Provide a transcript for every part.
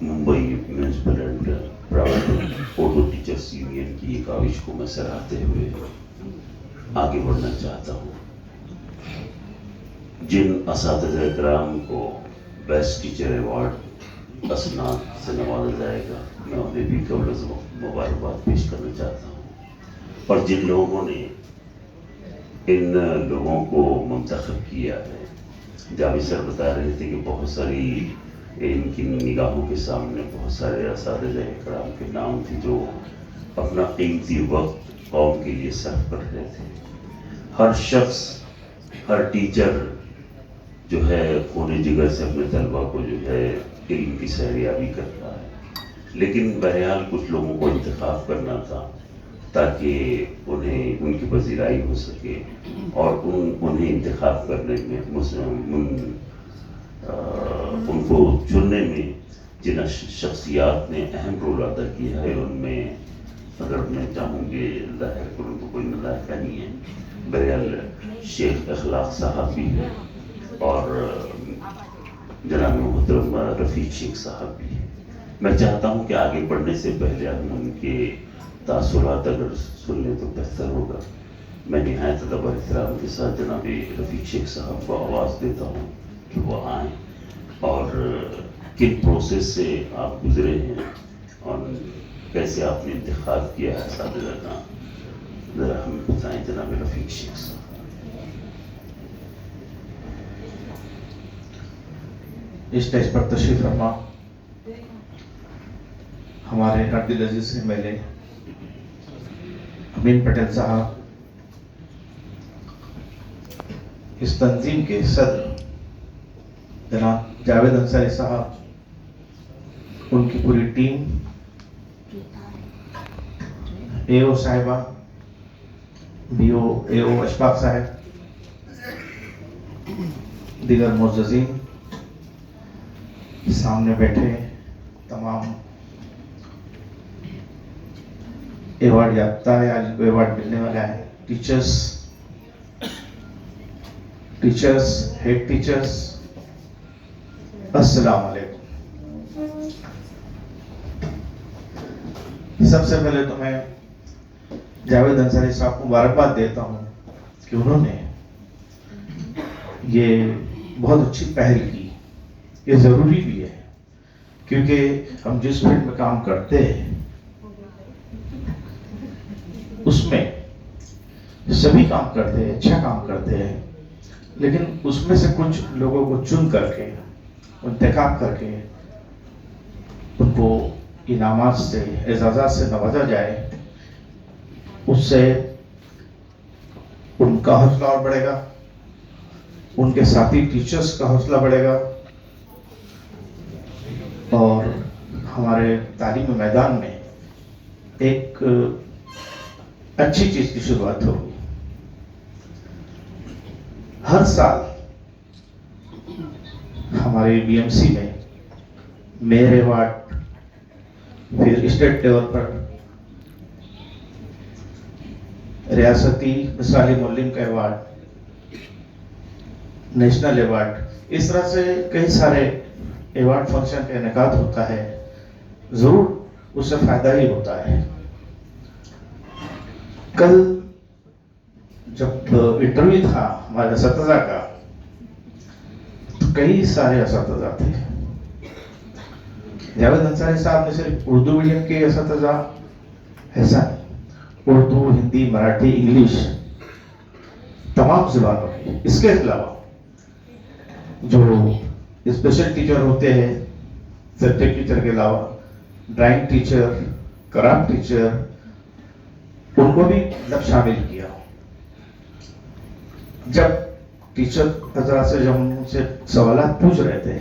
Mumbai municipal and private auto teachers union کی ایک کاوش کو میں سراہتے ہوئے آگے بڑھنا چاہتا ہوں. جن اساتذہ کرام کو بیسٹ ٹیچر ایوارڈ اسناد سے نوازا جائے گا میں انہیں بھی قبل از وقت مبارکباد پیش کرنا چاہتا ہوں. اور جن لوگوں نے ان لوگوں کو منتخب کیا ہے، جاوید سر بتا رہے تھے کہ بہت ساری ان کی نگاہوں کے سامنے بہت سارے اساتذہ کرام کے نام تھے جو اپنا قیمتی وقت قوم کے لیے صرف کر رہے تھے. ہر شخص، ہر ٹیچر جو ہے خون جگر سے اپنے طلبہ کو جو ہے علم کی سیریابی کر رہا ہے، لیکن بہرحال کچھ لوگوں کو انتخاب کرنا تھا تاکہ انہیں ان کی پذیرائی ہو سکے، اور انہیں انتخاب کرنے میں ان کو چننے میں جن شخصیات نے اہم رول ادا کیا ہے ان میں اگر میں چاہوں گے ظاہر کروں تو کوئی ملاحقہ نہیں ہے. بہرحال شیخ اخلاق صاحب بھی ہیں اور جناب محترم رفیق شیخ صاحب بھی ہیں. میں چاہتا ہوں کہ آگے بڑھنے سے پہلے ہم ان کے تاثرات اگر سن لیں تو بہتر ہوگا. میں نہایت ادب اور احترام کے ساتھ جناب رفیق شیخ صاحب کو آواز دیتا ہوں کہ وہ آئیں اور کن پروسیس سے آپ گزرے ہیں اور کیسے آپ نے انتخاب کیا ہے اساتذہ کا، ذرا ہمیں بتائیں جناب رفیق شیخ صاحب. اسٹیج پر تشریف فرما ہمارے عبد العزیز ایم ایل اے امین پٹیل صاحب، اس تنظیم کے صدر جناب جاوید انصاری صاحب، ان کی پوری ٹیم، اے او صاحبہ، بی او اے او اشفاق صاحب، دیگر معززین، سامنے بیٹھے تمام ایوارڈ یافتہ ہے، آج کو ایوارڈ ملنے والا ہے، ٹیچرز، ہیڈ ٹیچرز، السلام علیکم. سب سے پہلے تو میں جاوید انصاری صاحب کو مبارکباد دیتا ہوں کہ انہوں نے یہ بہت اچھی پہل کی. یہ ضروری بھی ہے کیونکہ ہم جس فیلڈ میں کام کرتے ہیں اس میں سبھی کام کرتے ہیں، اچھا کام کرتے ہیں، لیکن اس میں سے کچھ لوگوں کو چن کر کے، انتخاب کر کے ان کو انعامات سے، اعزازات سے نوازا جائے، اس سے ان کا حوصلہ اور بڑھے گا، ان کے ساتھی ٹیچرز کا حوصلہ بڑھے گا، اور ہمارے تعلیمی میدان میں ایک اچھی چیز کی شروعات ہوگی. ہر سال ہمارے بی ایم سی میں میئر ایوارڈ، پھر اسٹیٹ لیول پر ریاستی مثالی معلم کا ایوارڈ، نیشنل ایوارڈ، اس طرح سے کئی سارے ایوارڈ فنکشن کا انعقاد ہوتا ہے. ضرور اس سے فائدہ ہی ہوتا ہے. کل جب انٹرویو تھا ہمارے اساتذہ کا تو کئی سارے اساتذہ تھے. جاوید انصاری صاحب نے صرف اردو میڈیم کے اساتذہ ایسا نہیں، اردو، ہندی، مراٹھی، انگلش، تمام زبانوں کے. اس کے علاوہ جو اسپیشل ٹیچر ہوتے ہیں، سبجیکٹ ٹیچر کے علاوہ ڈرائنگ ٹیچر، کرافٹ ٹیچر، ان کو بھی شامل کیا. جب ٹیچر حضرات سے جب ہم ان سے سوالات پوچھ رہے تھے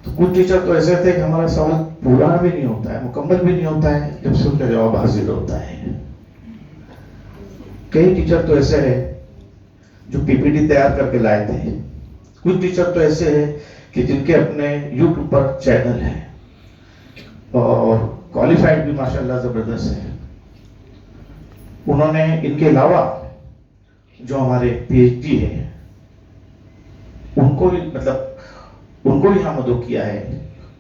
تو کچھ ٹیچر تو ایسے تھے کہ ہمارا سوال پورا بھی نہیں ہوتا ہے، مکمل بھی نہیں ہوتا ہے جب سے ان کا جواب حاصل ہوتا ہے. کئی ٹیچر تو ایسے ہیں جو پی پی ٹی تیار کر کے لائے تھے. کچھ ٹیچر تو ایسے ہیں کہ جن کے اپنے یوٹیوب پر چینل ہیں اور کوالیفائڈ بھی ماشاءاللہ زبردست ہے. انہوں نے ان کے علاوہ جو ہمارے پی ایچ ڈی ہے ان کو بھی حامدو کیا ہے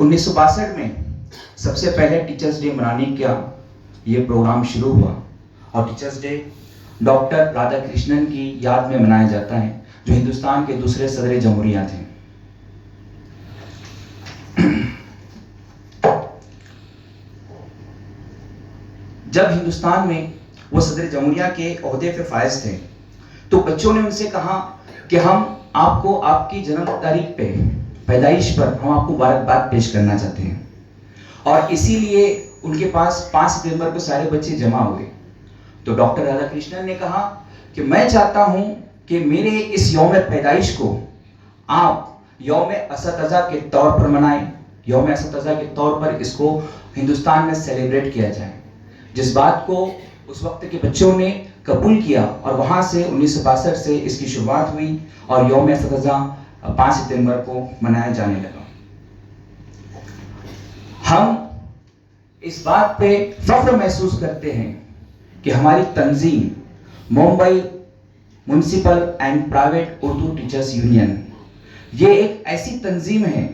1962 میں سب سے پہلے ٹیچرز ڈے منانے کا یہ پروگرام شروع ہوا اور teachers day doctor Radha Krishnan کی یاد میں منایا جاتا ہے جو ہندوستان کے دوسرے صدر جمہوریہ تھے. جب ہندوستان میں وہ صدر جمہوریہ کے عہدے پہ فائز تھے تو بچوں نے ان سے کہا کہ ہم آپ کو آپ کی جنم تاریخ پہ پیدائش پر ہم آپ کو مبارکباد پیش کرنا چاہتے ہیں. اور اسی لیے ان کے پاس 5 ستمبر کو سارے بچے جمع ہوئے. تو ڈاکٹر رادھا کرشنن نے کہا کہ میں چاہتا ہوں کہ میرے اس یوم پیدائش کو آپ یوم اساتذہ کے طور پر منائیں. یوم اساتذہ کے طور پر اس کو ہندوستان میں سیلیبریٹ کیا جائے. جس بات کو اس وقت کے بچوں نے قبول کیا اور وہاں سے 1962 سے اس کی شروعات ہوئی اور یوم اساتذہ 5 ستمبر کو منایا جانے لگا. ہم اس بات پہ فخر محسوس کرتے ہیں کہ ہماری تنظیم Mumbai municipal and private Urdu teachers union یہ ایک ایسی تنظیم ہے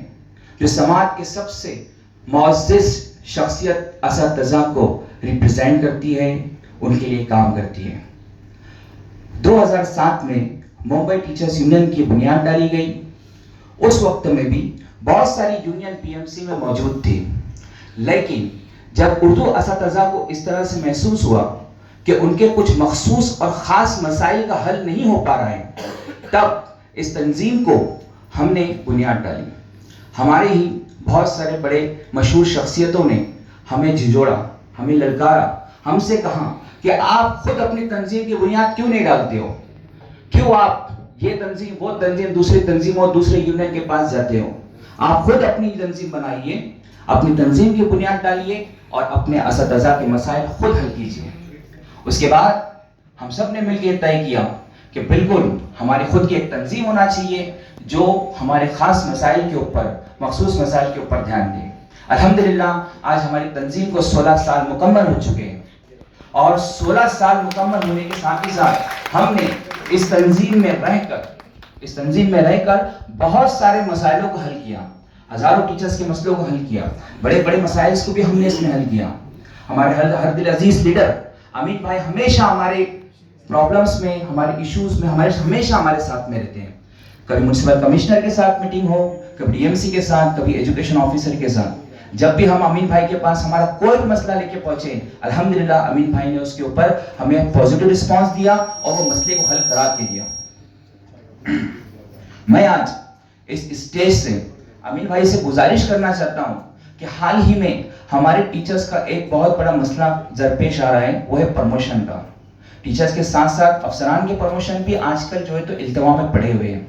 جو سماج کے سب سے معزز شخصیت اساتذہ کو ریپرزینٹ کرتی ہے, ان کے لیے کام کرتی ہے. 2007 میں ممبئی ٹیچرز یونین کی بنیاد ڈالی گئی. اس وقت میں بھی بہت ساری یونین پی ایم سی میں موجود تھی, لیکن جب اردو اساتذہ کو اس طرح سے محسوس ہوا کہ ان کے کچھ مخصوص اور خاص مسائل کا حل نہیں ہو پا رہا ہے, تب اس تنظیم کو ہم نے بنیاد ڈالی. ہمارے ہی بہت سارے بڑے مشہور شخصیتوں نے ہمیں جھنجھوڑا, ہمیں للکارا, ہم سے کہا کہ آپ خود اپنی تنظیم کی بنیاد کیوں نہیں ڈالتے ہو, کیوں آپ یہ تنظیم وہ تنظیم دوسری تنظیم اور دوسرے یونین کے پاس جاتے ہو. آپ خود اپنی تنظیم بنائیے, اپنی تنظیم کی بنیاد ڈالیے اور اپنے اساتذہ کے مسائل خود حل کیجیے. اس کے بعد ہم سب نے مل کے طے کیا کہ بالکل ہماری خود کی ایک تنظیم ہونا چاہیے جو ہمارے خاص مسائل کے اوپر, مخصوص مسائل کے اوپر دھیان دے. الحمدللہ آج ہماری تنظیم کو 16 سال مکمل ہو چکے ہیں اور 16 سال مکمل ہونے کے ساتھ ہی ساتھ ہم نے اس تنظیم میں رہ کر بہت سارے مسائلوں کو حل کیا. ہزاروں ٹیچرز کے مسئلوں کو حل کیا, بڑے بڑے مسائل کو بھی ہم نے اس میں حل کیا. ہمارے ہر دل عزیز لیڈر امین بھائی ہمیشہ ہمارے پرابلمس میں, ہمارے ایشوز میں ہمیشہ ہمارے ساتھ میں رہتے ہیں. کبھی میونسپل کمشنر کے ساتھ میٹنگ ہو, کبھی ڈی ایم سی کے ساتھ, کبھی ایجوکیشن آفیسر کے ساتھ. جب بھی ہم امین بھائی کے پاس ہمارا کوئی بھی مسئلہ لے کے پہنچے, الحمدللہ امین بھائی نے اس کے اوپر ہمیں پوزیٹیو رسپانس دیا اور وہ مسئلے کو حل قرار دے دیا. میں آج اس اسٹیج سے امین بھائی سے گزارش کرنا چاہتا ہوں کہ حال ہی میں ہمارے ٹیچرز کا ایک بہت بڑا مسئلہ درپیش آ رہا ہے, وہ ہے پروموشن کا. ٹیچرز کے ساتھ ساتھ افسران کے پروموشن بھی آج کل جو ہے تو التوا میں پڑے ہوئے ہیں.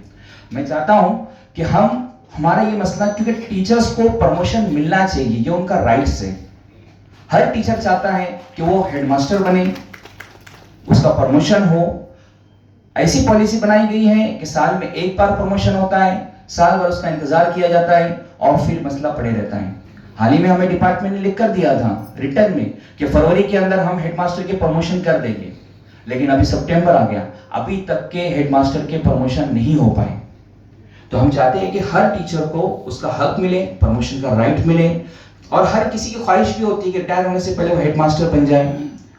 میں چاہتا ہوں کہ ہمارا یہ مسئلہ, کیونکہ ٹیچرز کو پروموشن ملنا چاہیے, یہ ان کا رائٹس ہے. ہر ٹیچر چاہتا ہے کہ وہ ہیڈ ماسٹر بنے, اس کا پروموشن ہو. ایسی پالیسی بنائی گئی ہے کہ سال میں ایک بار پروموشن ہوتا ہے, سال بھر اس کا انتظار کیا جاتا ہے اور پھر مسئلہ پڑے رہتا ہے. حال ہی میں ہمیں ڈپارٹمنٹ نے لکھ کر دیا تھا ریٹرن میں کہ فروری کے اندر ہم ہیڈ ماسٹر کے پروموشن کر دیں گے, لیکن ابھی سپٹمبر آ گیا, ابھی تک کے ہیڈ ماسٹر کے پروموشن نہیں ہو پائے. تو ہم چاہتے ہیں کہ ہر ٹیچر کو اس کا حق ملے, پروموشن کا رائٹ ملے, اور ہر کسی کی خواہش بھی ہوتی ہے کہ ریٹائر ہونے سے پہلے وہ ہیڈ ماسٹر بن جائے,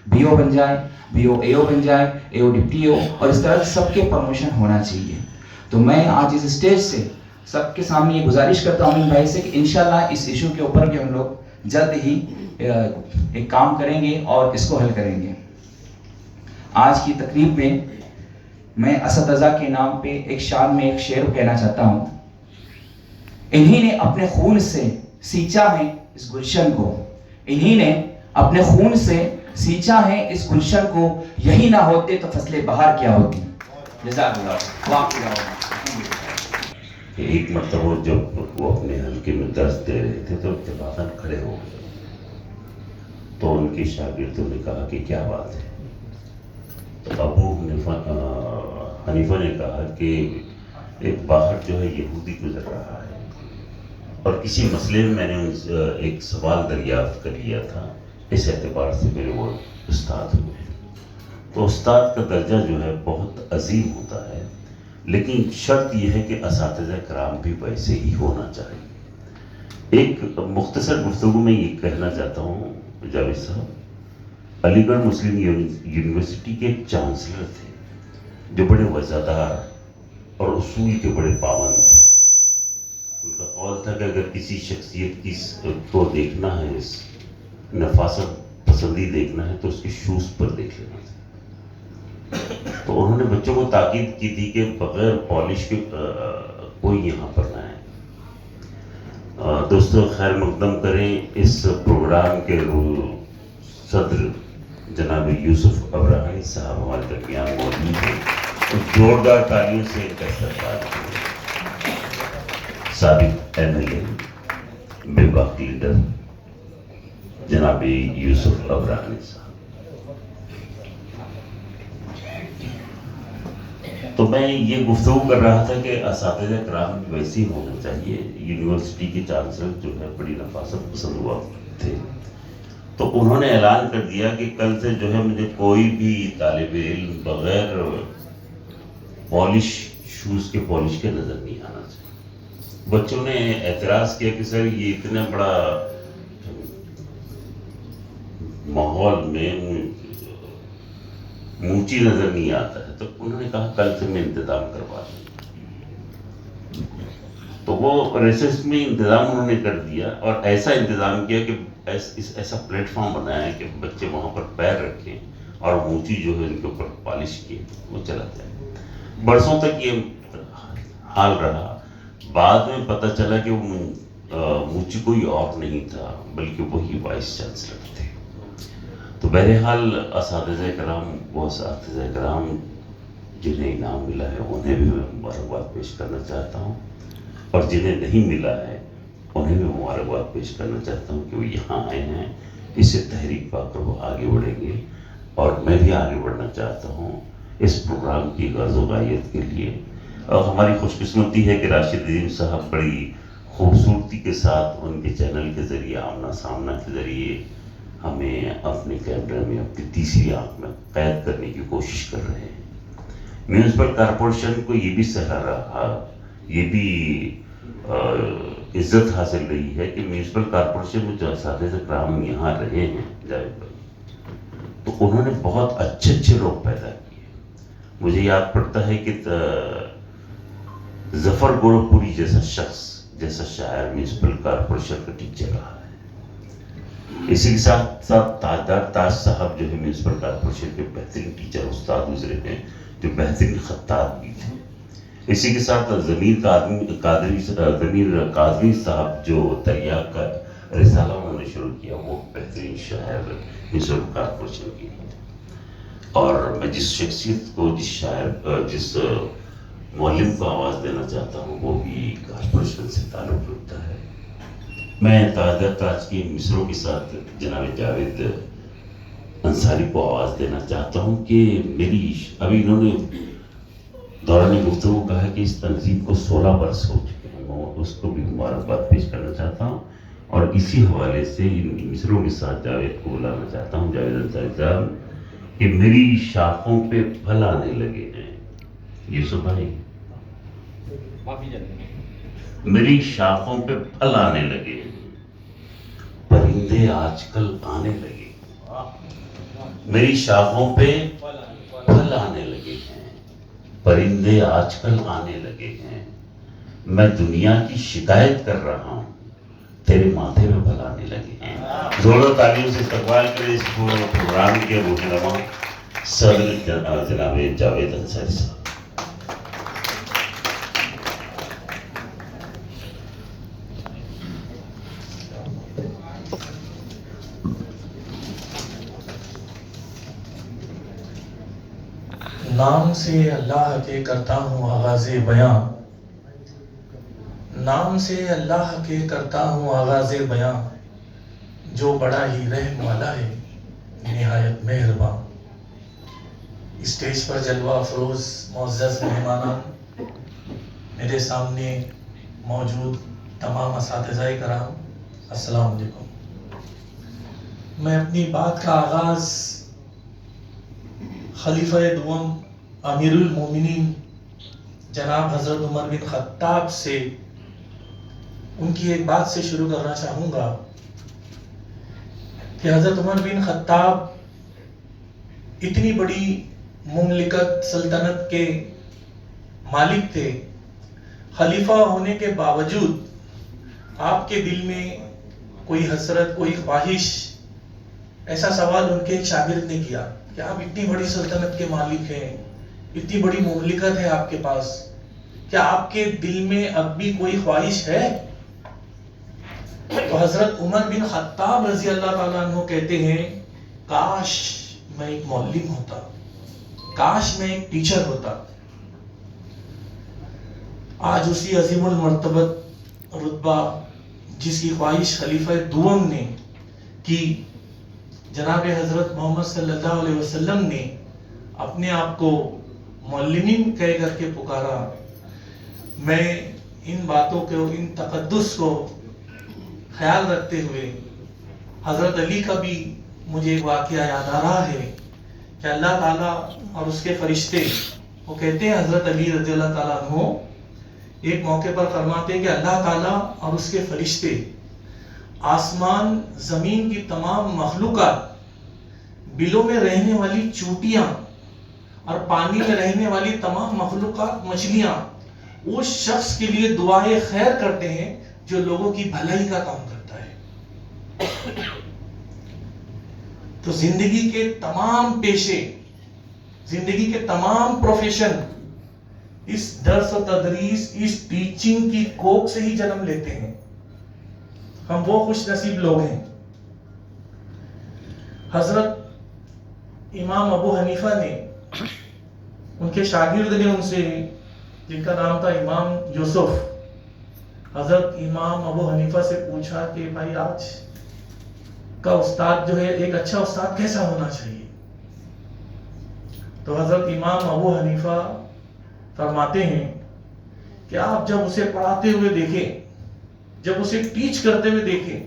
بی او بن جائے, بی او اے او بن جائے, اے او ڈپٹی او, اور اس طرح سب کے پروموشن ہونا چاہیے. تو میں آج اس اسٹیج سے سب کے سامنے یہ گزارش کرتا ہوں امین بھائی سے کہ انشاءاللہ اس ایشو کے اوپر بھی ہم لوگ جلد ہی ایک کام کریں گے اور اس کو حل کریں گے. آج کی تقریب میں اساتذہ کے نام پہ ایک شان میں ایک شعر کہنا چاہتا ہوں. انہی نے اپنے خون سے سینچا ہے اس گلشن کو, انہی نے اپنے خون سے سینچا ہے اس گلشن کو, یہی نہ ہوتے تو فصل بہار کیا ہوتی. جزاک اللہ. ایک مرتبہ جب وہ اپنے حلقے میں درس دے رہے تھے تو اتفاقاً کھڑے ہو گئے, تو ان کے شاگردوں نے کہا کہ کیا بات ہے. تو ابو حنیفہ نے کہا کہ ایک باہر جو ہے یہودی گزر رہا ہے اور کسی مسئلے میں نے ان سے ایک سوال دریافت کر لیا تھا, اس اعتبار سے میرے وہ استاد ہوئے. تو استاد کا درجہ جو ہے بہت عظیم ہوتا ہے, لیکن شرط یہ ہے کہ اساتذہ کرام بھی ویسے ہی ہونا چاہیے. ایک مختصر گفتگو میں یہ کہنا چاہتا ہوں جاوید صاحب، علی گڑھ مسلم یونیورسٹی کے ایک چانسلر تھے جو بڑے وزادار اور اصول کے بڑے پابند تھے. ان کا قول تھا کہ اگر کسی شخصیت کی کو دیکھنا ہے، اس نفاست پسندی دیکھنا ہے تو اس کے شوز پر دیکھ لینا چاہیے. تو انہوں نے بچوں کو تاکید کی تھی کہ بغیر پالش کے کوئی یہاں پر نہ ہے. دوستو خیر مقدم کریں اس پروگرام کے صدر جناب یوسف ابراہانی صاحب ہمارے درمیان موجود ہیں. زوردار تالیوں سے ان کا استقبال کریں. سابق MLA بے باک لیڈر جناب یوسف ابراہانی صاحب. تو میں یہ گفتگو کر رہا تھا کہ اساتذہ کرام ویسے ہی ہونا چاہیے. یونیورسٹی کے چانسلر جو ہے بڑی نفاست پسند ہوا تھے، تو انہوں نے اعلان کر دیا کہ کل سے جو ہے مجھے کوئی بھی طالب علم بغیر پالش شوز کے پالش کے نظر نہیں آنا چاہیے. بچوں نے اعتراض کیا کہ سر یہ اتنا بڑا ماحول میں اونچی نظر نہیں آتا ہے. تو انہوں نے کہا کل سے میں انتظام کروا دوں. تو وہ ریسس میں انتظام انہوں نے کر دیا اور ایسا انتظام کیا کہ ایسا پلیٹ فارم بنایا ہے کہ بچے وہاں پر پیر رکھیں اور اونچی جو ہے ان کے اوپر پالش کی وہ چلا جائے. برسوں تک یہ حال رہا. بعد میں پتہ چلا کہ وہ اونچی کوئی اور نہیں تھا بلکہ وہی وائس چانسلر تھے. تو بہرحال اساتذہ کرام، وہ اساتذہ کرام جنہیں انعام ملا ہے انہیں بھی میں مبارکباد پیش کرنا چاہتا ہوں، اور جنہیں نہیں ملا ہے انہیں بھی مبارکباد پیش کرنا چاہتا ہوں کہ وہ یہاں آئے ہیں. اس سے تحریک پا کر وہ آگے بڑھیں گے اور میں بھی آگے بڑھنا چاہتا ہوں اس پروگرام کی غرض و غایت کے لیے. اور ہماری خوش قسمتی ہے کہ راشد عظیم صاحب بڑی خوبصورتی کے ساتھ ان کے چینل کے ذریعے آمنا سامنا کے ذریعے ہمیں اپنے کیمرے میں اپنی تیسری آنکھ میں قید کرنے کی کوشش کر رہے ہیں. میونسپل کارپوریشن کو یہ بھی سہرا رہا، یہ بھی عزت حاصل رہی ہے کہ میونسپل کارپوریشن میں جو اساتذہ کرام یہاں رہے ہیں جاوید بھائی، تو انہوں نے بہت اچھے اچھے لوگ پیدا کیے. مجھے یاد پڑتا ہے کہ ظفر گورکھپوری جیسا شخص، جیسا شاعر میونسپل کارپوریشن کا ٹیچر رہا ہے. اسی کے ساتھ ساتھ تاجدار تاج صاحب جو ہے میونسپل کارپوریشن کے بہترین ٹیچر استاد گزرے ہیں، جو بہترین خطاط بھی تھے. اسی کے ساتھ ضمیر قادری صاحب جو دریا کا رسالہ انہوں نے شروع کیا، وہ بہترین شاعر میونسپل کارپوریشن کی. اور میں جس شخصیت کو، جس معلم کو آواز دینا چاہتا ہوں وہ بھی کارپوریشن سے تعلق رکھتا ہے. میں تاجدار تاج کے مصروں کے ساتھ جناب جاوید انصاری کو آواز دینا چاہتا ہوں کہ ابھی انہوں نے دوران گفتگو کہا کہ اس تنظیم کو 16 برس ہو چکے ہیں. میں اس کو بھی مبارکباد پیش کرنا چاہتا ہوں اور اسی حوالے سے ان مصروں کے ساتھ جاوید کو بلانا چاہتا ہوں. جاوید انصاری صاحب کہ میری شاخوں پہ پھل آنے لگے ہیں. یوسف بھائی، میری شاخوں پہ پھل آنے لگے ہیں، پرندے آج کل آنے لگے. میری شاخوں پہ پھل آنے لگے ہیں، پرندے آج کل آنے لگے ہیں. میں دنیا کی شکایت کر رہا ہوں، تیرے ماتھے پہ پھل آنے لگے ہیں. زوردار تالیوں سے استقبال کریں اس پروگرام کے رہنما صدر جناب جاوید انصاری صاحب. نام سے اللہ کے کرتا ہوں آغاز بیاں، نام سے اللہ کے کرتا ہوں آغاز بیاں، جو بڑا ہی رحم والا ہے نہایت مہرباں. اسٹیج پر جلوہ افروز معزز مہمانان، میرے سامنے موجود تمام اساتذہ کرام، السلام علیکم. میں اپنی بات کا آغاز خلیفہ دوم امیر المومنین جناب حضرت عمر بن خطاب سے ان کی ایک بات سے شروع کرنا چاہوں گا کہ حضرت عمر بن خطاب اتنی بڑی مملکت سلطنت کے مالک تھے، خلیفہ ہونے کے باوجود آپ کے دل میں کوئی حسرت، کوئی خواہش، ایسا سوال ان کے ایک شاگرد نے کیا کہ آپ اتنی بڑی سلطنت کے مالک ہیں، اتنی بڑی مملکت ہے آپ کے پاس، کیا آپ کے دل میں اب بھی کوئی خواہش ہے؟ تو حضرت عمر بن خطاب رضی اللہ تعالیٰ عنہ کہتے ہیں، کاش میں ایک معلم ہوتا، کاش میں ایک ٹیچر ہوتا۔ آج اسی عظیم المرتبت رتبہ جس کی خواہش خلیفہ دوم نے کی، جناب حضرت محمد صلی اللہ علیہ وسلم نے اپنے آپ کو معلمین کہہ کر کے پکارا۔ میں ان باتوں کو، ان تقدس کو خیال رکھتے ہوئے حضرت علی کا بھی مجھے ایک واقعہ یاد آ رہا ہے کہ اللہ تعالیٰ اور اس کے فرشتے، وہ کہتے ہیں حضرت علی رضی اللہ تعالیٰ عنہ ایک موقع پر فرماتے ہیں کہ اللہ تعالیٰ اور اس کے فرشتے آسمان زمین کی تمام مخلوقات، بلوں میں رہنے والی چوٹیاں اور پانی میں رہنے والی تمام مخلوقات، مچھلیاں، اس شخص کے لیے دعائے خیر کرتے ہیں جو لوگوں کی بھلائی کا کام کرتا ہے۔ تو زندگی کے تمام پیشے، زندگی کے تمام پروفیشن اس درس و تدریس، اس ٹیچنگ کی کوک سے ہی جنم لیتے ہیں۔ ہم وہ خوش نصیب لوگ ہیں۔ حضرت امام ابو حنیفہ نے، ان کے شاگرد نے ان سے، جن کا نام تھا امام یوسف، حضرت امام ابو حنیفہ سے پوچھا کہ بھائی آج کا استاد جو ہے، ایک اچھا استاد کیسا ہونا چاہیے؟ تو حضرت امام ابو حنیفہ فرماتے ہیں کہ آپ جب اسے پڑھاتے ہوئے دیکھیں، جب اسے ٹیچ کرتے ہوئے دیکھیں،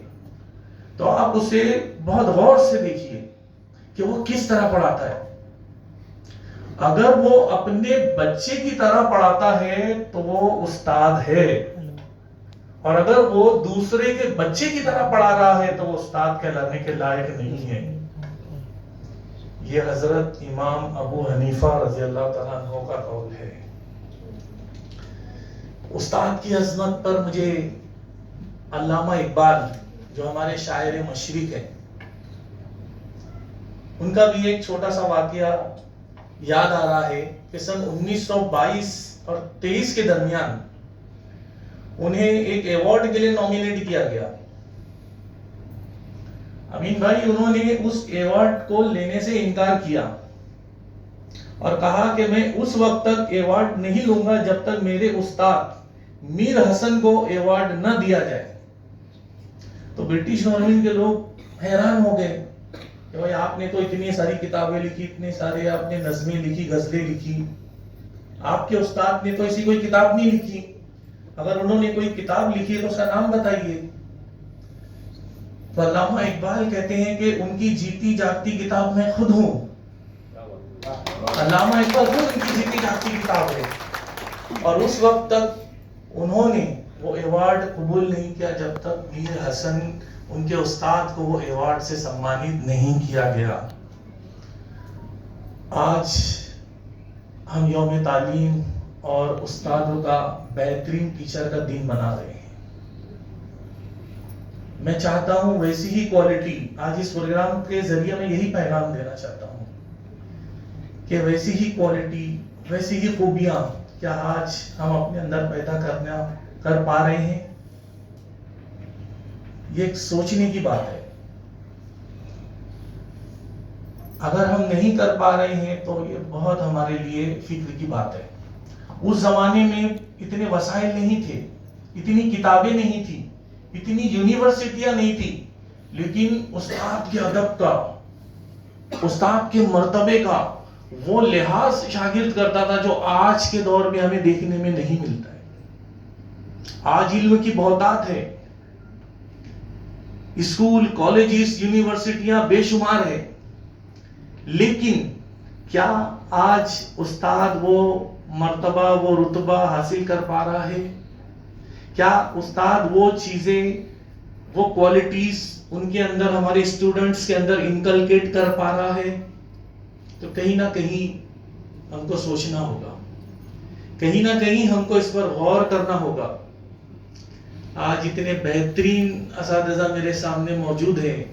تو آپ اسے بہت غور سے دیکھیے کہ وہ کس طرح پڑھاتا ہے۔ اگر وہ اپنے بچے کی طرح پڑھاتا ہے تو وہ استاد ہے، اور اگر وہ دوسرے کے بچے کی طرح پڑھا رہا ہے تو وہ استاد کہلانے کے لائق نہیں ہے۔ یہ حضرت امام ابو حنیفہ رضی اللہ تعالیٰ عنہ کا قول ہے۔ استاد کی عظمت پر مجھے علامہ اقبال، جو ہمارے شاعر مشرق ہیں، ان کا بھی ایک چھوٹا سا واقعہ یاد آ رہا ہے کہ سن 1922 اور 23 کے درمیان انہیں ایک ایوارڈ کے لیے نامینیٹ کیا گیا۔ امین بھائی، انہوں نے اس ایوارڈ کو لینے سے انکار کیا اور کہا کہ میں اس وقت تک ایوارڈ نہیں لوں گا جب تک میرے استاد میر حسن کو ایوارڈ نہ دیا جائے۔ تو برٹش گورنمنٹ کے لوگ حیران ہو گئے کہ بھائی آپ نے تو اتنی ساری کتابیں لکھی، اتنے سارے آپ نے نظمیں لکھی، غزلیں لکھی، آپ کے استاد نے تو ایسی کوئی کتاب نہیں لکھی، اگر انہوں نے کوئی کتاب لکھی ہے تو اس کا نام بتائیے۔ تو علامہ اقبال کہتے ہیں کہ ان کی جیتی جاگتی کتاب میں خود ہوں۔ علامہ اقبال خود ان کی جیتی جاگتی کتاب ہے، اور اس وقت تک انہوں نے وہ ایوارڈ قبول نہیں کیا جب تک میر حسن، ان کے استاد کو وہ ایوارڈ سے سمانت نہیں کیا گیا۔ آج ہم یوم تعلیم اور استادوں کا بہترین ٹیچر کا دن منا رہے ہیں۔ میں چاہتا ہوں ویسی ہی کوالٹی، آج اس پروگرام کے ذریعے میں یہی پیغام دینا چاہتا ہوں کہ ویسی ہی کوالٹی، ویسی ہی خوبیاں کیا آج ہم اپنے اندر پیدا کر پا رہے ہیں؟ یہ ایک سوچنے کی بات ہے۔ اگر ہم نہیں کر پا رہے ہیں تو یہ بہت ہمارے لیے فکر کی بات ہے۔ اس زمانے میں اتنے وسائل نہیں تھے، اتنی کتابیں نہیں تھی، اتنی یونیورسٹیاں نہیں تھی، لیکن استاد کے ادب کا، استاد کے مرتبے کا وہ لحاظ شاگرد کرتا تھا جو آج کے دور میں ہمیں دیکھنے میں نہیں ملتا ہے۔ آج علم کی بہتات ہے، اسکول، کالجز، یونیورسٹیاں بے شمار ہے، لیکن کیا آج استاد وہ مرتبہ، وہ رتبہ حاصل کر پا رہا ہے؟ کیا استاد وہ چیزیں، وہ کوالٹیز ان کے اندر ہمارے اسٹوڈنٹس کے اندر انکلکیٹ کر پا رہا ہے؟ تو کہیں نہ کہیں ہم کو سوچنا ہوگا، کہیں نہ کہیں ہم کو اس پر غور کرنا ہوگا. آج اتنے بہترین اساتذہ میرے سامنے موجود ہیں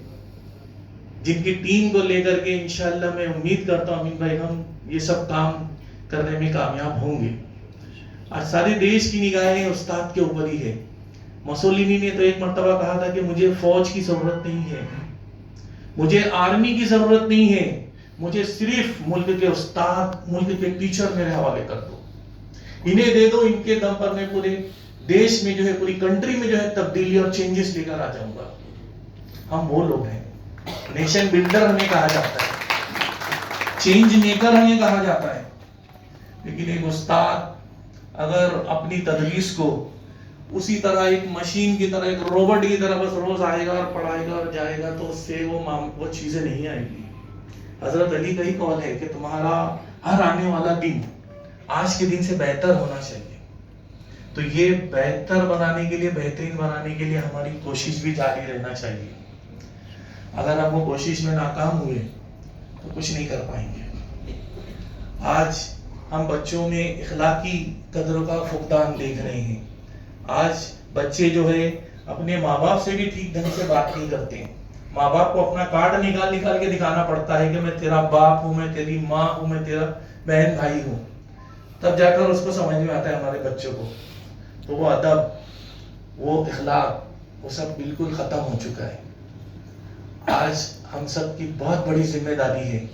جن کی ٹیم کو لے کر کے انشاءاللہ میں امید کرتا ہوں امین بھائی ہم یہ سب کام کرنے میں کامیاب ہوں گے. آج سارے دیش کی نگاہیں استاد کے اوپر ہی ہے. مسولینی نے تو ایک مرتبہ کہا تھا کہ مجھے فوج کی ضرورت نہیں ہے، مجھے آرمی کی ضرورت نہیں ہے، مجھے صرف ملک کے استاد، ملک کے ٹیچر میرے حوالے کر دو، انہیں دے دو، ان کے دم پر میں پورے دیش میں جو ہے، پوری کنٹری میں جو ہے تبدیلی اور چینجز لے کر آ جاؤں گا. ہم وہ لوگ ہیں. نیشن بلڈر ہمیں کہا جاتا ہے، چینج میکر ہمیں کہا جاتا ہے. لیکن ایک استاد اگر اپنی تدریس کو اسی طرح ایک مشین کی طرح، ایک روبوٹ کی طرح بس روز آئے گا اور پڑھائے گا اور جائے گا، تو اس سے وہ چیزیں نہیں آئیں گی. حضرت علی کا ہی قول ہے کہ تمہارا ہر آنے والا دن آج کے دن سے بہتر ہونا چاہیے. تو یہ بہتر بنانے کے لیے، بہترین بنانے کے لیے ہماری کوشش بھی جاری رہنا چاہیے. اگر ہم وہ کوشش میں ناکام ہوئے تو کچھ نہیں کر پائیں گے. آج ہم بچوں میں اخلاقی قدروں کا فقدان دیکھ رہے ہیں. آج بچے جو ہے اپنے ماں باپ سے بھی ٹھیک ڈھنگ سے بات نہیں کرتے ہیں. ماں باپ کو اپنا کارڈ نکال کے دکھانا پڑتا ہے کہ میں تیرا باپ ہوں، میں تیری ماں ہوں، میں تیرا بہن بھائی ہوں. تب جا کر اس کو سمجھ میں آتا ہے ہمارے بچوں کو. تو وہ ادب، وہ اخلاق، وہ سب بالکل ختم ہو چکا ہے. آج ہم سب کی بہت بڑی ذمہ داری ہے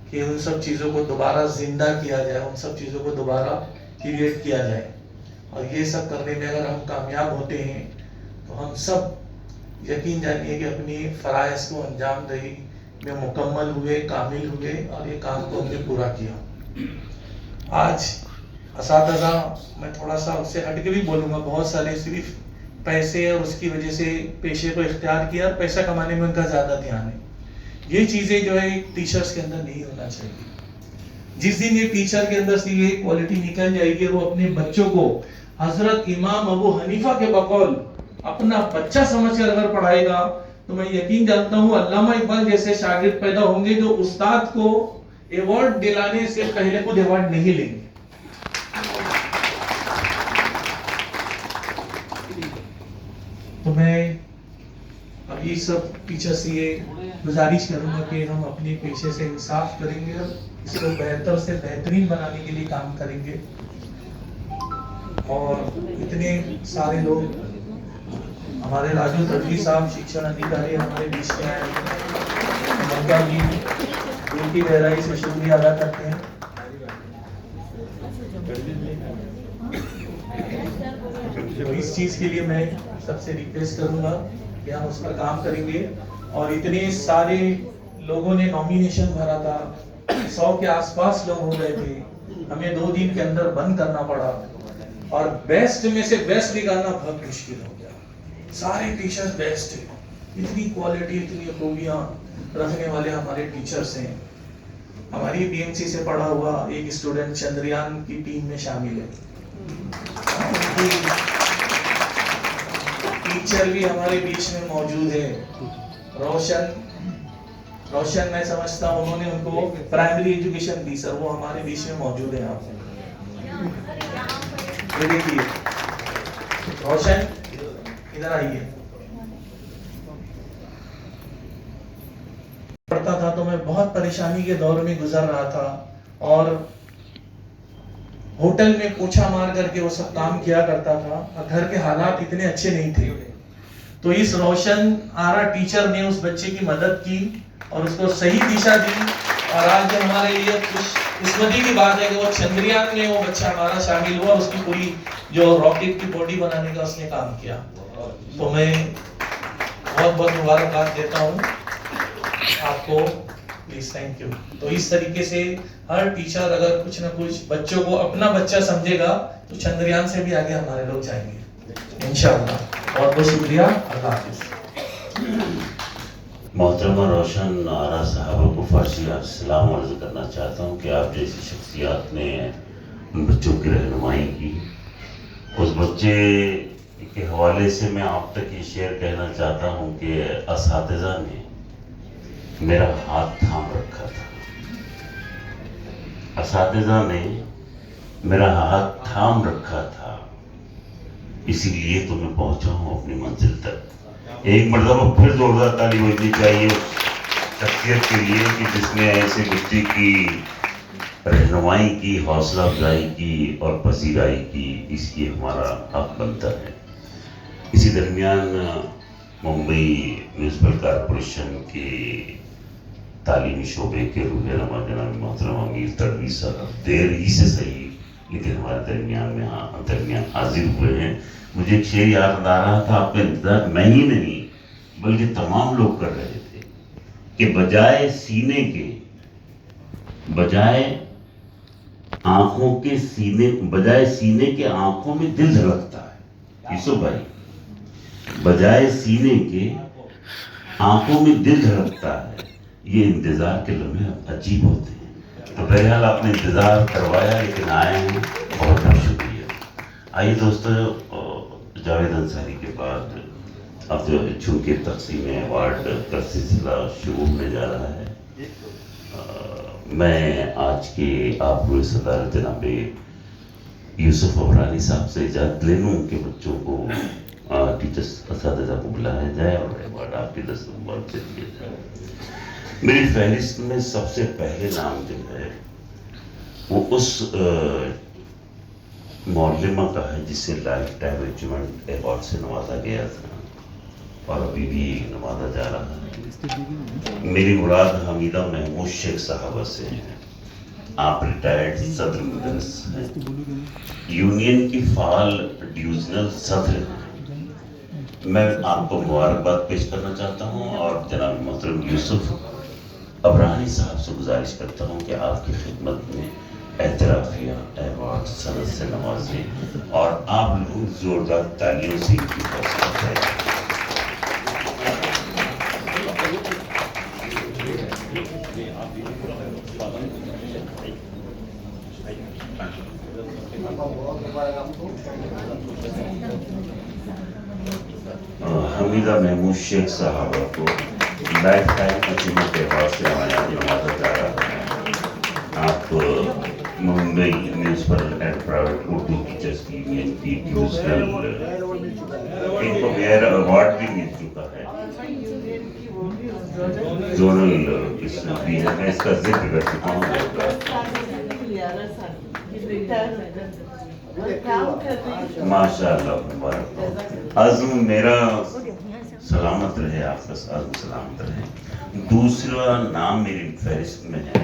کہ ان سب چیزوں کو دوبارہ زندہ کیا جائے، ان سب چیزوں کو دوبارہ کریٹ کیا جائے. اور یہ سب کرنے میں اگر ہم کامیاب ہوتے ہیں تو ہم سب یقین جانیے کہ اپنی فرائض کو انجام دہی میں مکمل ہوئے، کامل ہوئے، اور یہ کام کو ہم نے پورا کیا. آج اساتذہ، میں تھوڑا سا اس سے ہٹ کے بھی بولوں گا، بہت سارے صرف پیسے اور اس کی وجہ سے پیشے کو اختیار کیا اور پیسہ کمانے میں ان کا زیادہ دھیان ہے. یہ چیزیں جو ہے ٹیچرز کے اندر نہیں ہونا چاہیے. جس دن یہ ٹیچر کے اندر سے یہ کوالٹی نکل جائے گی، وہ اپنے بچوں کو حضرت امام ابو حنیفہ کے بقول اپنا بچہ سمجھ کر اگر پڑھائے گا تو میں یقین جانتا ہوں علامہ اقبال جیسے شاگرد پیدا ہوں گے جو استاد کو ایوارڈ دلانے سے پہلے خود ایوارڈ نہیں لیں گے. تو میں اب یہ سب ٹیچر سے یہ گزارش کروں گا کہ ہم اپنے پیشے سے انصاف کریں گے اور اس کو بہتر سے بہترین بنانے کے لیے کام کریں گے. اور اتنے سارے لوگ، ہمارے راجو تڈوی صاحب شکشن ادھیکاری ہمارے بیچ میں آئے ہیں، ان کا بھی دل کی گہرائی سے شکریہ ادا کرتے ہیں. تو اس چیز کے لیے میں سب سے ریکویسٹ کروں گا کہ ہم اس پر کام کریں گے. اور اتنے سارے لوگوں نے نامینیشن بھرا تھا، 100 کے آس پاس لوگ ہو گئے تھے، ہمیں 2 دن کے اندر بند کرنا پڑا اور بیسٹ میں سے بیسٹ نکالنا بہت مشکل ہو گیا. سارے ٹیچر بیسٹ ہیں، اتنی کوالٹی، اتنی خوبیاں رکھنے والے ہمارے ٹیچرز ہیں. ہماری بی ایم سی سے پڑھا ہوا ایک اسٹوڈنٹ چندریان کی ٹیم میں شامل ہے. ٹیچر بھی ہمارے بیچ میں موجود ہے. روشن میں سمجھتا ہوں انہوں نے ان کو پرائمری ایجوکیشن دی سر، وہ ہمارے بیچ میں موجود ہے. آپ یہ دیکھیے روشن ادھر آئیے. پڑھتا تھا تو میں بہت پریشانی کے دور میں گزر رہا تھا اور ہوٹل میں پوچھا مار کر کے وہ سب کام کیا کرتا تھا اور گھر کے حالات اتنے اچھے نہیں تھے. تو اس روشن آرا ٹیچر نے اس بچے کی مدد کی اور اس کو صحیح دشا دی. اور آج جو ہمارے لیے خوش قسمتی کی بات ہے کہ وہ چندریان میں وہ بچہ ہمارا شامل ہوا، اس کی پوری جو راکٹ کی باڈی بنانے کا اس نے کام کیا. تو میں بہت بہت مبارکباد دیتا ہوں آپ کو. Please thank you. تو اس طریقے سے ہر ٹیچر اگر کچھ نہ کچھ بچوں کو اپنا بچہ سمجھے گا تو چندریان سے بھی آگے ہمارے لوگ جائیں گے انشاءاللہ. بہت بہت شکریہ. اللہ حافظ. محترمہ روشن آرا صاحبہ کو فارسی سلام عرض کرنا چاہتا ہوں کہ آپ جیسی شخصیات نے بچوں کی رہنمائی کی. اس بچے کے حوالے سے میں آپ تک یہ شعر کہنا چاہتا ہوں کہ اساتذہ نے میرا ہاتھ تھام رکھا تھا، اساتذہ نے میرا ہاتھ تھام رکھا تھا، اسی لیے تو میں پہنچا ہوں اپنی منزل تک۔ ایک مرتبہ پھر زوردار تالی بجنی چاہیے اس شخصیت کے لیے کہ جس نے ایسے بچے کی رہنمائی کی، حوصلہ افزائی کی اور پذیرائی کی، اس لیے ہمارا حق بنتا ہے۔ اسی درمیان ممبئی میونسپل کارپوریشن کے تعلیمی شعبے کے روح رواں جناب محترم امیر تنویر صاحب دیر ہی سے صحیح لیکن ہمارے درمیان حاضر ہوئے ہیں۔ مجھے ایک شعر یاد آ رہا تھا، آپ کا انتظار میں ہی نہیں بلکہ تمام لوگ کر رہے تھے کہ بجائے سینے کے آنکھوں میں دل دھڑکتا ہے۔ یوسف بھائی، بجائے سینے کے آنکھوں میں دل دھڑکتا ہے، یہ انتظار کے لمحے عجیب ہوتے ہیں۔ تو بہرحال آپ نے انتظار کروایا لیکن آئے ہیں، بہت بہت شکریہ۔ آئیے دوستو، جاوید انصاری کے بعد اب جو چونکہ تقسیم ایوارڈ کا سلسلہ شروع ہونے جا رہا ہے، میں آج کے آبروئے صدر جناب یوسف ابرانی صاحب سے اجازت لے لوں کہ بچوں کو ٹیچرس اساتذہ کو بلایا جائے اور ایوارڈ آپ کے دسترخوان سے دیا جائے۔ میری فہرست میں سب سے پہلے نام جو ہے وہ اس معلمہ کا ہے جسے لائف ٹائم اچیومنٹ ایوارڈ سے نوازا گیا تھا اور ابھی بھی نوازا جا رہا ہے۔ میری مراد حمیدہ محمود شیخ صاحبہ سے ہیں۔ آپ ریٹائرڈ صدر مدرس ہیں، یونین کی فعال ڈویژنل صدر ہیں۔ میں آپ کو مبارکباد پیش کرنا چاہتا ہوں اور جناب محترم یوسف ابرانی صاحب سے گزارش کرتا ہوں کہ آپ کی خدمت میں اعترافیہ ایوارڈ سند سے نوازیں اور آپ لوگ زوردار تالیوں سے ان کی حوصلہ افزائی کریں۔ حمیدہ محمود شیخ صاحبہ کو لائف ٹائم اچیومنٹ ایوارڈ سے نوازا جا رہا ہے۔ آپ Mumbai municipal and private Urdu teachers کی یونین کی ڈویژنل، ان کو غیر ایوارڈ بھی مل چکا ہے، زونل بھی ہے، میں اس کا ذکر کر چکا ہوں۔ ماشاء اللہ، مبارک ہو۔ عزم میرا سلامت رہے، آپ کا عزم سلامت رہے۔ دوسرا نام میری فہرست میں ہے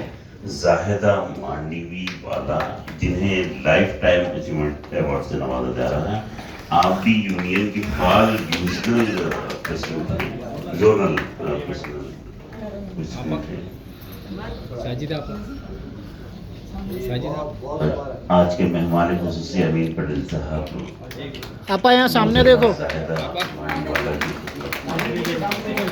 زاہدہ مانڈیوی والا، جنہیں لائف ٹائم اچیومنٹ ایوارڈ سے نوازا جا رہا ہے۔ آپ بھی یونین کی فعال ڈویژنل پریزیڈنٹ ہیں، زونل پریزیڈنٹ ہیں۔ آج کے مہمان خصوصی امین پٹیل صاحب، آپ یہاں سامنے دیکھو۔ زاہدہ مانڈیوی والا کی خدمت میں۔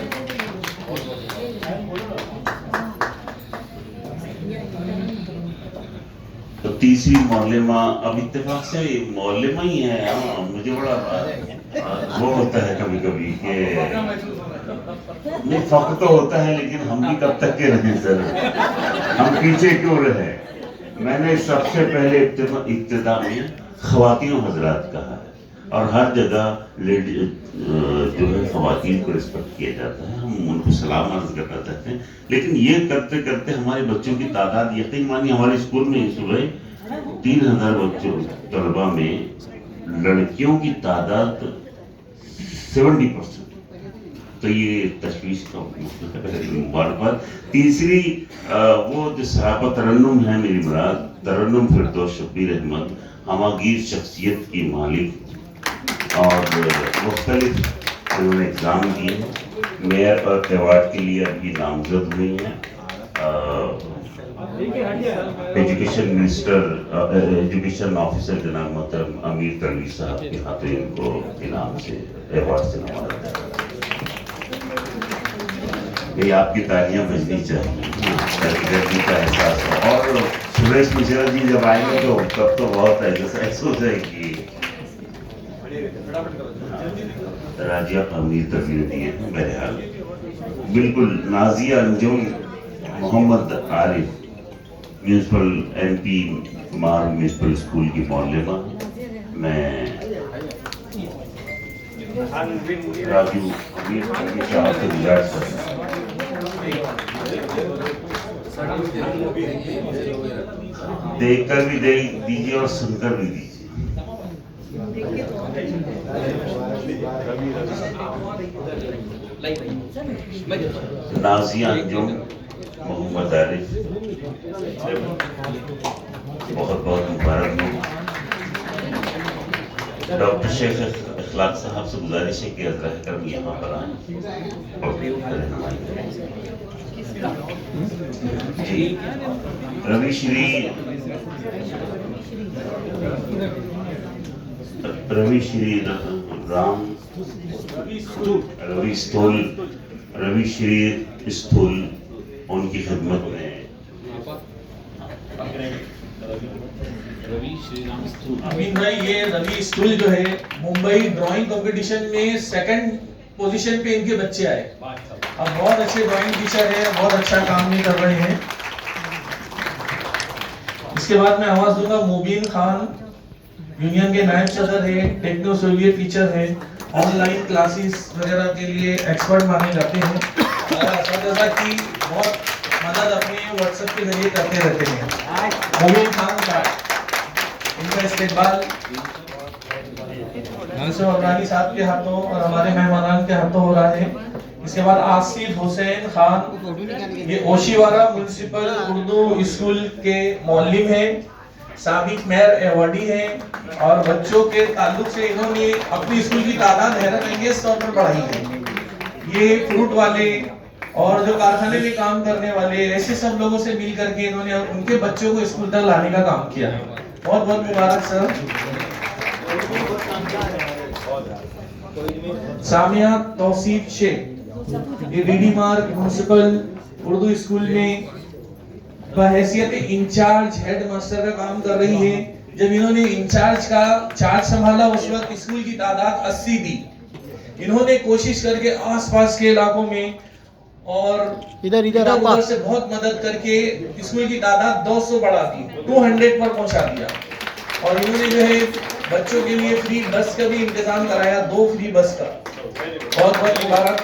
تو تیسری معلمہ، اب اتفاق سے معلمہ ہی ہے، مجھے بڑا وہ ہوتا ہے کبھی کبھی کہ نہیں، فخر تو ہوتا ہے لیکن ہم بھی کب تک کے رہیں سر، ہم پیچھے کیوں رہے۔ میں نے سب سے پہلے ابتدا میں خواتین حضرات کہا ہے اور ہر جگہ جو ہے خواتین کو رسپیکٹ کیا جاتا ہے، ہم ان کو سلام عرض کرنا چاہتے ہیں، لیکن یہ کرتے کرتے ہمارے بچوں کی تعداد، یقین مانیے ہمارے اسکول میں صبح 3000 بچوں طلبہ میں لڑکیوں کی تعداد 70%، تو یہ تشویش کا مبارکباد۔ تیسری وہ جو صحابہ ترنم ہے، میری مراد ترنم فردوس شبیر احمد، ہماگیر شخصیت کی مالک اور مختلف انہوں نے ایگزام دیے ہیں، میئر ایوارڈ کے لیے ابھی نامزد ہوئی ہیں۔ ایجوکیشن منسٹر، ایجوکیشن آفیسر جناب محترم امیر تنویر صاحب کے ہاتھوں ان کو انعام سے ایوارڈ سے نوازا جائے گا۔ یہ آپ کی تالیاں بجنی چاہیے، گرمی کا احساس ہو۔ اور سریش مشرا جی جب آئیں گے تو تب تو بہت ایکسرسائز ہو جائے گی۔ راجیہ امیر تربیتی ہیں بہرحال بالکل نازیہ انجم محمد عارف میونسپل ایم پی مار میونسپل اسکول کی معلمہ. میں راجو امیر صاحب سے گزارش کرتا ہوں دیکھ کر بھی دیجیے اور سن کر بھی دیجیے. نازیہ انجم محمد عارف بہت بہت مبارک ہوں. ڈاکٹر شیخ اخلاق صاحب سے گزارش ہے کہ رہ کرم یہاں پر آئیں اور رہنمائی کریں. جی روی شری رام روی شری استھول ان کی خدمت میں. امین بھائی یہ روی اسٹول جو ہے ممبئی ڈرائنگ کمپٹیشن میں 2nd پوزیشن پہ ان کے بچے آئے. اب بہت اچھے ڈرائنگ ٹیچر ہے, بہت اچھا کام بھی کر رہے ہیں. اس کے بعد میں آواز دوں گا مبین خان, یونین کے نائب صدر ہے, ٹیکنو سوویت ٹیچر ہے, آن لائن کلاسز وغیرہ کے لیے ایکسپرٹ مانے جاتے ہیں اور اساتذہ کی بہت مدد اپنے واٹس ایپ کے ذریعے کرتے رہتے ہیں. مبین خان صاحب ان کا استقبال منصور افغانی صاحب کے ہاتھوں اور ہمارے مہمانان کے ہاتھوں ہو رہا ہے. اس کے بعد آصف حسین خان, یہ اوشیوارہ میونسپل اردو اسکول کے معلم ہیں, سابق میئر ایوارڈی ہیں اور بچوں کے تعلق سے انہوں نے اپنی اسکول کی تعداد حیرت انگیز طور پر بڑھائی ہے. یہ فروٹ والے اور جو کارخانے میں کام کرنے والے ایسے سب لوگوں سے مل کر کے انہوں نے ان کے بچوں کو اسکول تک لانے کا کام کیا ہے. بہت بہت مبارک سر. سامیہ توصیف شیخ, یہ D D mark municipal Urdu school میں بحیثیت انچارج ہیڈ ماسٹر کا کام کر رہی ہے. جب انہوں نے انچارج کا چارج سنبھالا اس وقت اسکول کی تعداد 80 تھی. انہوں نے کوشش کر کے آس پاس کے علاقوں میں اور ادھر سے بہت مدد کر کے اسکول کی تعداد 200 بڑھا دی, 200 پر پہنچا دیا. اور انہوں نے جو ہے بچوں کے لیے فری بس کا بھی انتظام کرایا, 2 فری بس کا. بہت بہت مبارک.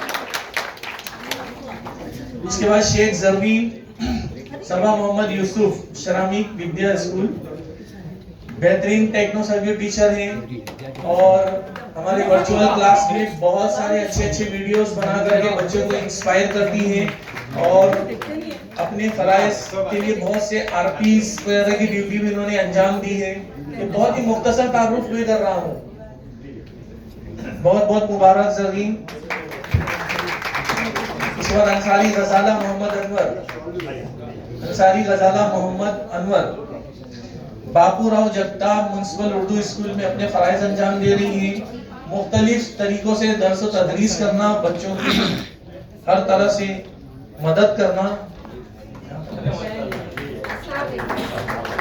اس کے بعد شیخ زرین صبا محمد یوسف, شرامک ودیا اسکول, بہترین ٹیکنو سروس ٹیچر ہیں اور ہمارے ورچوئل کلاس میں بہت سارے اچھے ویڈیوز بنا کر کے بچوں کو انسپائر کرتی ہیں اور اپنے فرائض کے لیے بہت سے آر پیز وغیرہ کی ڈیوٹی بھی انہوں نے انجام دی ہے. یہ بہت ہی مختصر تعارف میں کر رہا ہوں. بہت بہت مبارک زرین. اس کے بعد انصاری غزالہ محمد انور باپو راؤ جگتاب میونسپل اردو اسکول میں اپنے فرائض انجام دے رہی ہیں. مختلف طریقوں سے درس و تدریس کرنا, بچوں کی ہر طرح سے مدد کرنا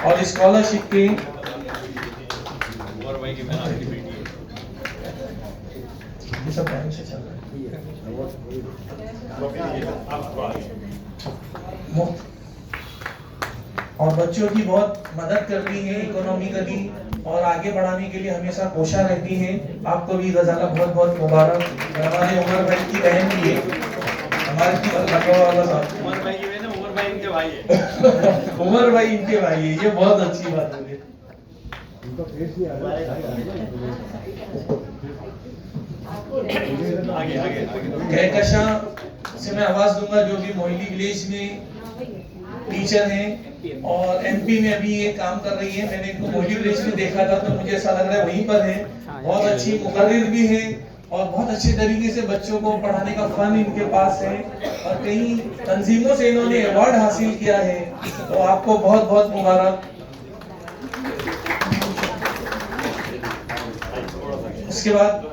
اور اسکالرشپ کے اور بچوں کی بہت مدد کرتی ہیں اکنومیکلی اور آگے بڑھانے کے لیے ہمیشہ کوشاں رہتی ہیں. آپ کو بھی غزالہ بہت بہت مبارک. ہمارے عمر بھائی کی بہن بھی ہے, ہمارے عمر بھائی ان کے بھائی ہے. یہ بہت اچھی بات ہے. کہکشاں سے میں آواز دوں گا جو بھی موہلی ولیج میں ٹیچر ہیں اور ایم پی میں ابھی یہ کام کر رہی ہیں. میں نے ان کو موہلی ولیج میں دیکھا تھا تو مجھے ایسا لگ رہا ہے وہیں پر ہے. بہت اچھی مقرر بھی ہیں اور بہت اچھے طریقے سے بچوں کو پڑھانے کا فن ان کے پاس ہے اور کئی تنظیموں سے انہوں نے ایوارڈ حاصل کیا ہے. تو آپ کو بہت بہت مبارک. اس کے بعد